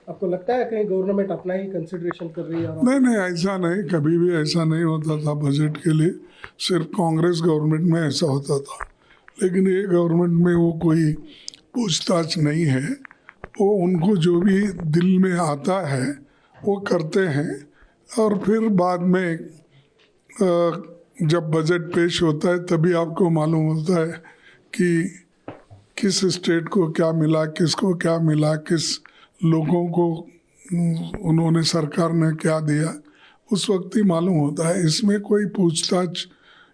आपको लगता है कहीं गवर्नमेंट अपना ही कंसिडरेशन कर रही है? और नहीं नहीं, ऐसा नहीं, कभी भी ऐसा नहीं होता था बजट के लिए। सिर्फ कांग्रेस गवर्नमेंट में ऐसा होता था, लेकिन ये गवर्नमेंट में वो कोई पूछताछ नहीं है। वो उनको जो भी दिल में आता है वो करते हैं, और फिर बाद में जब बजट पेश होता है तभी आपको मालूम होता है कि किस स्टेट को क्या मिला, किसको क्या मिला, किस लोगों को उन्होंने, सरकार ने क्या दिया, उस वक्त ही मालूम होता है। इसमें कोई पूछताछ,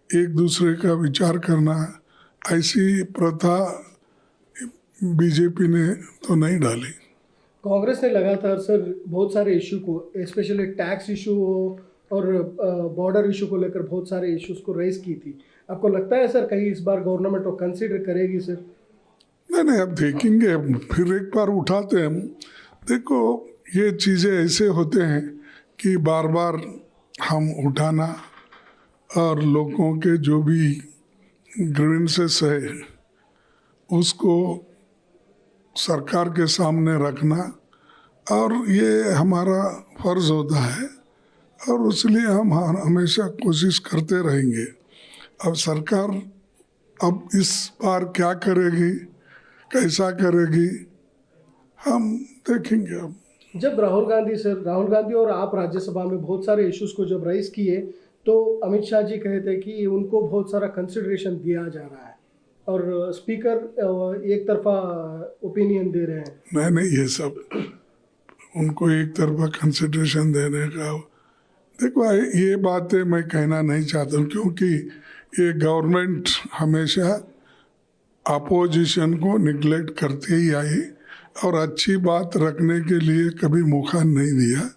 एक दूसरे का विचार करना, ऐसी प्रथा बीजेपी ने तो नहीं डाली। कांग्रेस ने लगातार सर बहुत सारे इशू को, स्पेशली टैक्स इशू और बॉर्डर इशू को लेकर बहुत सारे इश्यूज को रेज की थी। आपको लगता है सर कहीं इस बार गवर्नमेंट को कंसीडर करेगी सर? नहीं नहीं, अब देखेंगे, फिर एक बार उठाते हैं हम। देखो, ये चीज़ें ऐसे होते हैं कि बार बार हम उठाना और लोगों के जो भी ग्रीवेंसेस है उसको सरकार के सामने रखना, और ये हमारा फर्ज होता है, और इसलिए हम हमेशा कोशिश करते रहेंगे। अब सरकार अब इस बार क्या करेगी, कैसा करेगी, हम देखेंगे। अब जब राहुल गांधी और आप राज्यसभा में बहुत सारे इश्यूज को जब राइज किए तो अमित शाह जी कहे थे कि उनको बहुत सारा कंसिडरेशन दिया जा रहा है, और स्पीकर एक तरफा ओपिनियन दे रहे हैं। नहीं नहीं, ये सब उनको एक तरफा कंसिडरेशन देने का, देखो ये बातें मैं कहना नहीं चाहता हूँ, क्योंकि ये गवर्नमेंट हमेशा अपोजिशन को निगलेक्ट करती ही आई, और अच्छी बात रखने के लिए कभी मौका नहीं दिया।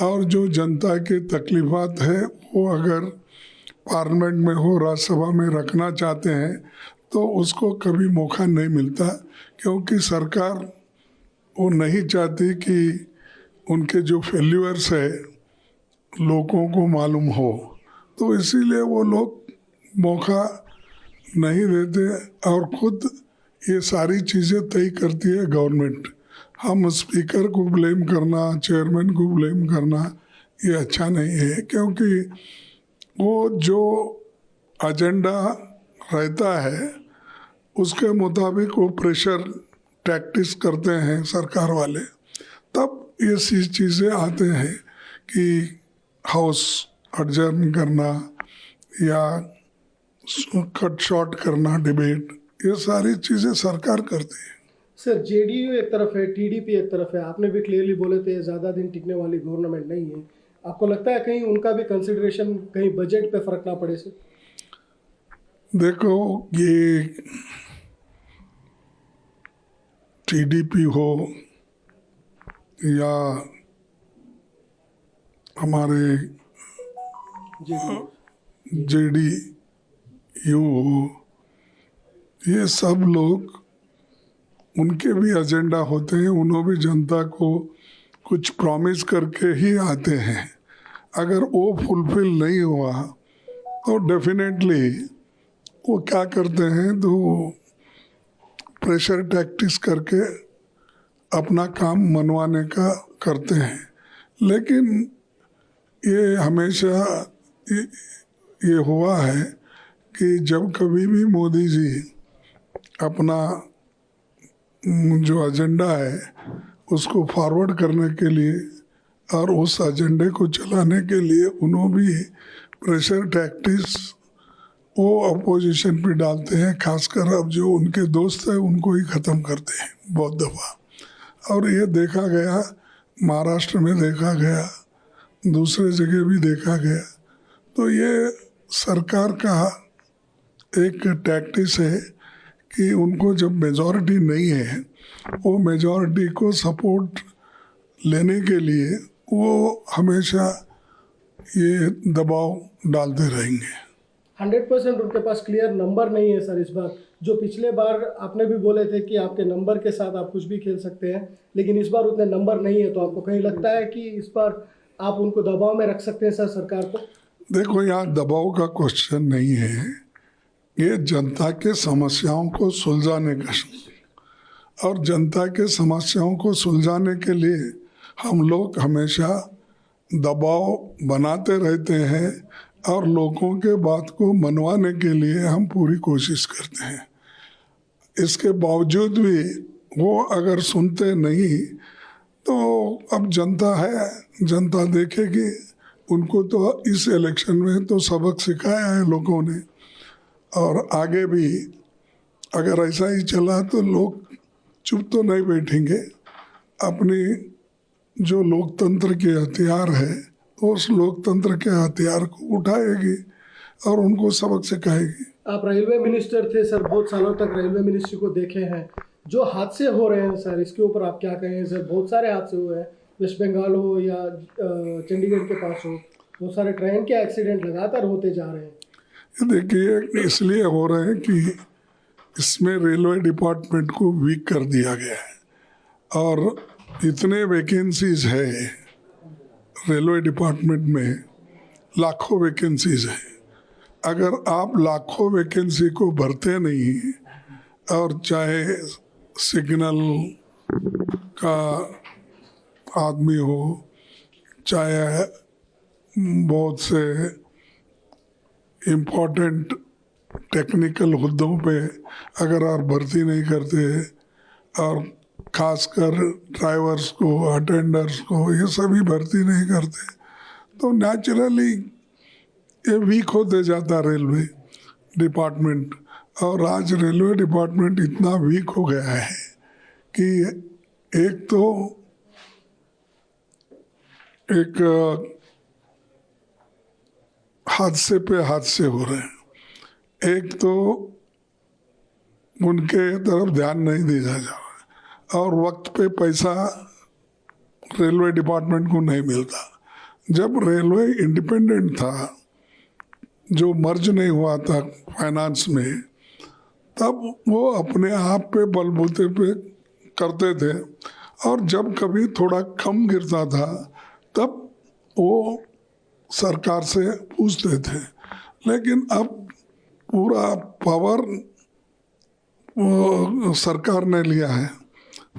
और जो जनता के तकलीफात है वो अगर पार्लियामेंट में हो, राज्यसभा में रखना चाहते हैं तो उसको कभी मौका नहीं मिलता, क्योंकि सरकार वो नहीं चाहती कि उनके जो फेल्यूर्स है लोगों को मालूम हो, तो इसीलिए वो लोग मौका नहीं देते, और खुद ये सारी चीज़ें तय करती है गवर्नमेंट। हम स्पीकर को ब्लेम करना, चेयरमैन को ब्लेम करना, ये अच्छा नहीं है, क्योंकि वो जो एजेंडा रहता है उसके मुताबिक वो प्रेशर टैक्टिस करते हैं सरकार वाले, तब ये चीज़ें आते हैं कि हाउस अडजर्न करना या कट शॉर्ट करना डिबेट, ये सारी चीज़ें सरकार करती है। सर जेडीयू एक तरफ है, टीडीपी एक तरफ है, आपने भी क्लियरली बोले थे ज़्यादा दिन टिकने वाली गवर्नमेंट नहीं है। आपको लगता है कहीं उनका भी कंसिडरेशन कहीं बजट पे फर्क ना पड़े सर? देखो, ये टीडीपी हो या हमारे जेडीयू हो, ये सब लोग, उनके भी एजेंडा होते हैं, उन्होंने भी जनता को कुछ प्रॉमिस करके ही आते हैं। अगर वो फुलफिल नहीं हुआ तो डेफिनेटली वो क्या करते हैं, तो प्रेशर टैक्टिक्स करके अपना काम मनवाने का करते हैं। लेकिन ये हमेशा ये हुआ है कि जब कभी भी मोदी जी अपना जो एजेंडा है उसको फॉरवर्ड करने के लिए और उस एजेंडे को चलाने के लिए उन्होंने भी प्रेशर टैक्टिक्स वो अपोजिशन पे डालते हैं, खासकर अब जो उनके दोस्त हैं उनको ही ख़त्म करते हैं बहुत दफ़ा। और ये देखा गया, महाराष्ट्र में देखा गया, दूसरे जगह भी देखा गया। तो ये सरकार का एक टैक्टिस है कि उनको जब मेजॉरिटी नहीं है, वो मेजॉरिटी को सपोर्ट लेने के लिए वो हमेशा ये दबाव डालते रहेंगे। 100% उनके पास क्लियर नंबर नहीं है सर इस बार। जो पिछले बार आपने भी बोले थे कि आपके नंबर के साथ आप कुछ भी खेल सकते हैं, लेकिन इस बार उतने नंबर नहीं है, तो आपको कहीं लगता है कि इस बार आप उनको दबाव में रख सकते हैं सर सरकार को? देखो, यहाँ दबाव का क्वेश्चन नहीं है, ये जनता के समस्याओं को सुलझाने का, और जनता के समस्याओं को सुलझाने के लिए हम लोग हमेशा दबाव बनाते रहते हैं और लोगों के बात को मनवाने के लिए हम पूरी कोशिश करते हैं। इसके बावजूद भी वो अगर सुनते नहीं तो अब जनता है, जनता देखेगी। उनको तो इस इलेक्शन में तो सबक सिखाया है लोगों ने, और आगे भी अगर ऐसा ही चला तो लोग चुप तो नहीं बैठेंगे। अपनी जो लोकतंत्र के हथियार है उस लोकतंत्र के हथियार को उठाएगी और उनको सबक सिखाएगी। आप रेलवे मिनिस्टर थे सर, बहुत सालों तक रेलवे मिनिस्ट्री को देखे हैं। जो हादसे हो रहे हैं सर, इसके ऊपर आप क्या कहें सर? बहुत सारे हादसे हुए हैं, वेस्ट बंगाल हो या चंडीगढ़ के पास हो, बहुत सारे ट्रेन के एक्सीडेंट लगातार होते जा रहे हैं। देखिए, इसलिए हो रहे हैं कि इसमें रेलवे डिपार्टमेंट को वीक कर दिया गया है और इतने वैकेंसीज है रेलवे डिपार्टमेंट में, लाखों वैकेंसीज है। अगर आप लाखों वैकेंसी को भरते नहीं, और चाहे सिग्नल का आदमी हो, चाहे बहुत से इम्पोर्टेंट टेक्निकल हुद्दों पे अगर आप भर्ती नहीं करते, और खासकर ड्राइवर्स को, अटेंडर्स को, ये सभी भर्ती नहीं करते, तो नेचुरली ये वीक होते जाता रेलवे डिपार्टमेंट। और आज रेलवे डिपार्टमेंट इतना वीक हो गया है कि एक तो एक हादसे पे हादसे हो रहे हैं, एक तो उनके तरफ ध्यान नहीं दिया जा रहा है, और वक्त पे पैसा रेलवे डिपार्टमेंट को नहीं मिलता। जब रेलवे इंडिपेंडेंट था, जो मर्ज नहीं हुआ था फाइनेंस में, तब वो अपने आप पे बलबूते पे करते थे, और जब कभी थोड़ा कम गिरता था तब वो सरकार से पूछते थे। लेकिन अब पूरा पावर सरकार ने लिया है,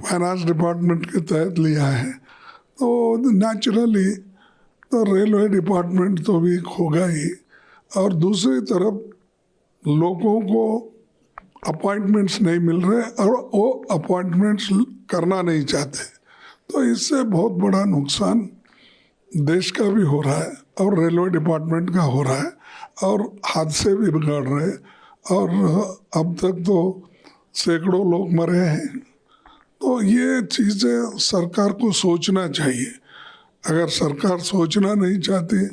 फाइनेंस डिपार्टमेंट के तहत लिया है, तो नेचुरली तो रेलवे डिपार्टमेंट तो वीक होगा ही। और दूसरी तरफ लोगों को अपॉइंटमेंट्स नहीं मिल रहे और वो अपॉइंटमेंट्स करना नहीं चाहते, तो इससे बहुत बड़ा नुकसान देश का भी हो रहा है और रेलवे डिपार्टमेंट का हो रहा है, और हादसे भी बिगड़ रहे हैं, और अब तक तो सैकड़ों लोग मरे हैं। तो ये चीज़ें सरकार को सोचना चाहिए। अगर सरकार सोचना नहीं चाहती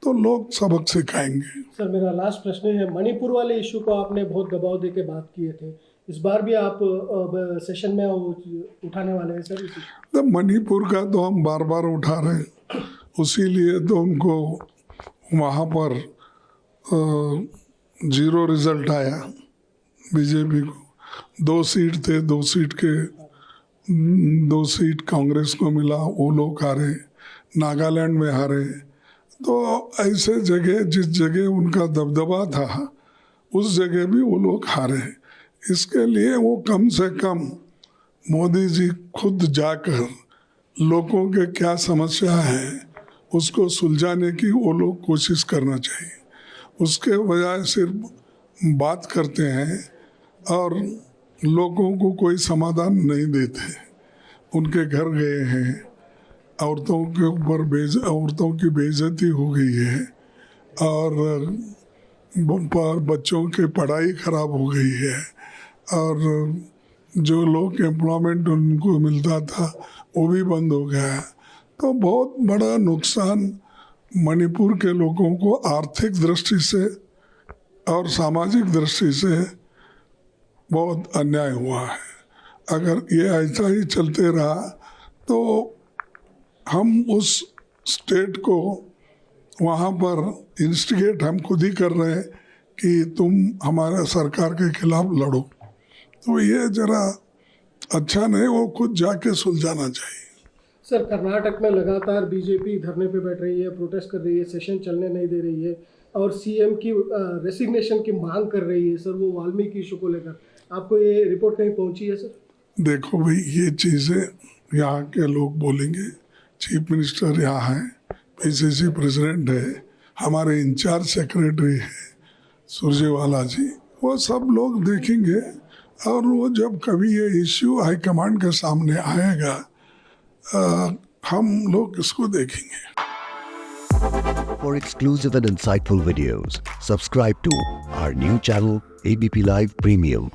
तो लोग सबक सिखाएंगे। सर, मेरा लास्ट प्रश्न है, मणिपुर वाले इशू को आपने बहुत दबाव दे के बात किए थे, इस बार भी आप सेशन में उठाने वाले हैं सर? तो मणिपुर का तो हम बार बार उठा रहे हैं, उसीलिए तो उनको वहाँ पर 0 रिजल्ट आया। बीजेपी को 2 सीट थे, 2 सीट कांग्रेस को मिला, वो लोग हारे, नागालैंड में हारे। तो ऐसे जगह, जिस जगह उनका दबदबा था उस जगह भी वो लोग हारे। इसके लिए वो कम से कम मोदी जी खुद जाकर लोगों के क्या समस्या है उसको सुलझाने की वो लोग कोशिश करना चाहिए। उसके बजाय सिर्फ बात करते हैं और लोगों को कोई समाधान नहीं देते। उनके घर गए हैं, औरतों के ऊपर औरतों की बेइज्जती हो गई है, और बच्चों की पढ़ाई खराब हो गई है, और जो लोग एम्प्लॉयमेंट उनको मिलता था वो भी बंद हो गया है। तो बहुत बड़ा नुकसान मणिपुर के लोगों को आर्थिक दृष्टि से और सामाजिक दृष्टि से बहुत अन्याय हुआ है। अगर ये ऐसा ही चलते रहा तो हम उस स्टेट को वहाँ पर इंस्टिगेट हम खुद ही कर रहे हैं कि तुम हमारे सरकार के खिलाफ लड़ो। तो ये जरा अच्छा नहीं, वो खुद जाके सुलझाना चाहिए। सर, कर्नाटक में लगातार बीजेपी धरने पे बैठ रही है, प्रोटेस्ट कर रही है, सेशन चलने नहीं दे रही है, और सीएम की रेसिग्नेशन की मांग कर रही है सर, वो वाल्मीकि इशू को लेकर। आपको ये रिपोर्ट कहीं पहुंची है सर? देखो भाई, ये चीज़ें यहाँ के लोग बोलेंगे, चीफ मिनिस्टर यहाँ हैं, पीसीसी प्रेसिडेंट है, हमारे इंचार्ज सेक्रेटरी है सुरजेवाला जी, वो सब लोग देखेंगे और वो जब कभी ये इश्यू हाईकमांड के सामने आएगा हम लोग इसको देखेंगे। For exclusive and insightful videos, subscribe to our new channel ABP Live Premium.